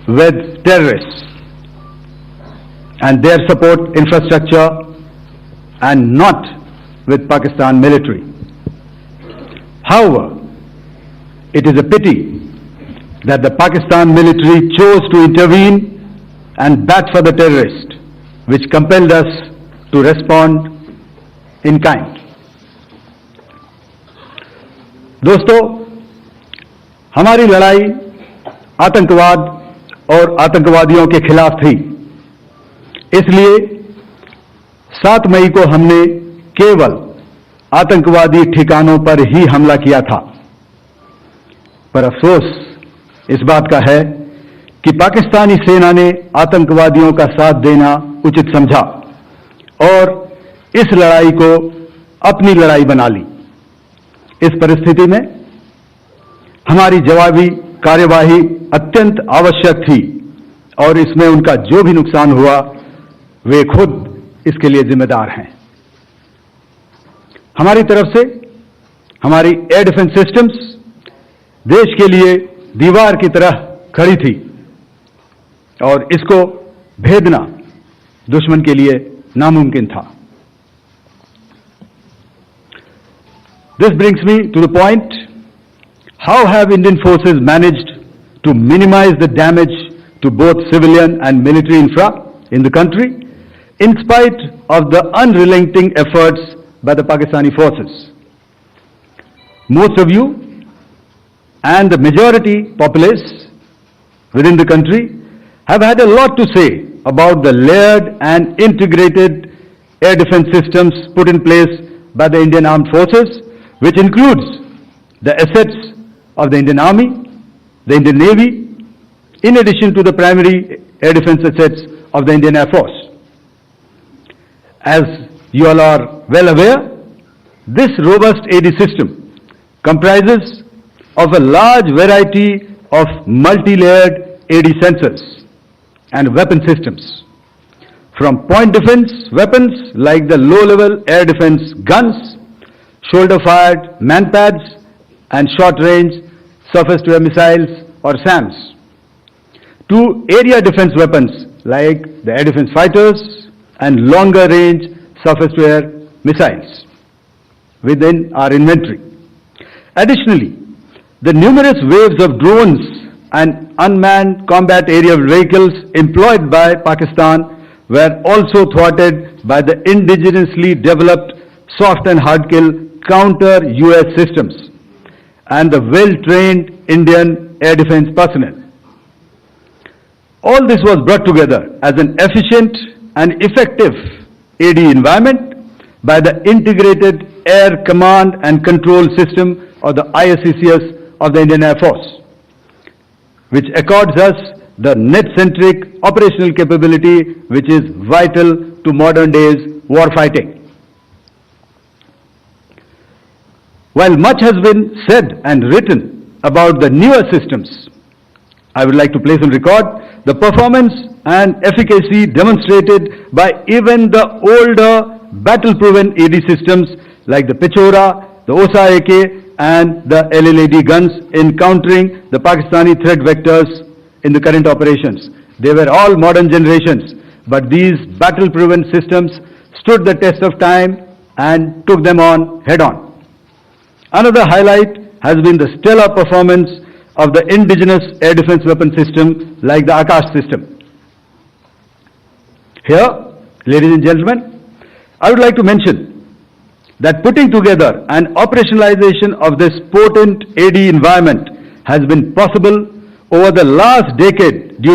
with terrorists and their support infrastructure and not with Pakistan military. However, it is a pity that the Pakistan military chose to intervene and bat for the terrorist, which compelled us to respond in kind. दोस्तों, हमारी लड़ाई आतंकवाद और आतंकवादियों के खिलाफ थी। इसलिए 7 मई को हमने केवल आतंकवादी ठिकानों पर ही हमला किया था। पर अफसोस इस बात का है कि पाकिस्तानी सेना ने आतंकवादियों का साथ देना उचित समझा और इस लड़ाई को अपनी लड़ाई बना ली। इस परिस्थिति में हमारी जवाबी कार्यवाही अत्यंत आवश्यक थी और इसमें उनका जो भी नुकसान हुआ वे खुद इसके लिए जिम्मेदार हैं। हमारी तरफ से हमारी एयर डिफेंस सिस्टम्स देश के लिए दीवार की तरह खड़ी थी और इसको भेदना दुश्मन के लिए नामुमकिन था। This brings me to the point, how have Indian forces managed to minimize the damage to both civilian and military infra in the country in spite of the unrelenting efforts by the Pakistani forces? Most of you and the majority populace within the country have had a lot to say about the layered and integrated air defense systems put in place by the Indian Armed Forces, which includes the assets of the Indian Army, the Indian Navy, in addition to the primary air defense assets of the Indian Air Force. As you all are well aware, this robust AD system comprises of a large variety of multi-layered AD sensors and weapon systems, from point defense weapons like the low-level air defense guns, shoulder-fired manpads, and short-range surface-to-air missiles or SAMs, to area defense weapons like the air defense fighters and longer-range surface-to-air missiles within our inventory. Additionally, the numerous waves of drones and unmanned combat aerial vehicles employed by Pakistan were also thwarted by the indigenously developed soft and hard kill counter-US systems and the well-trained Indian air defense personnel. All this was brought together as an efficient and effective AD environment by the Integrated Air Command and Control System, or the ISCCS of the Indian Air Force, which accords us the net-centric operational capability which is vital to modern days war fighting. While much has been said and written about the newer systems, I would like to place on record the performance and efficacy demonstrated by even the older battle-proven AD systems like the Pichora, the Osa AK and the LLAD guns in countering the Pakistani threat vectors in the current operations. They were all modern generations, but these battle-proven systems stood the test of time and took them on head-on. Another highlight has been the stellar performance of the indigenous air defense weapon system like the Akash system. Here, ladies and gentlemen, I would like to mention that putting together and operationalization of this potent AD environment has been possible over the last decade due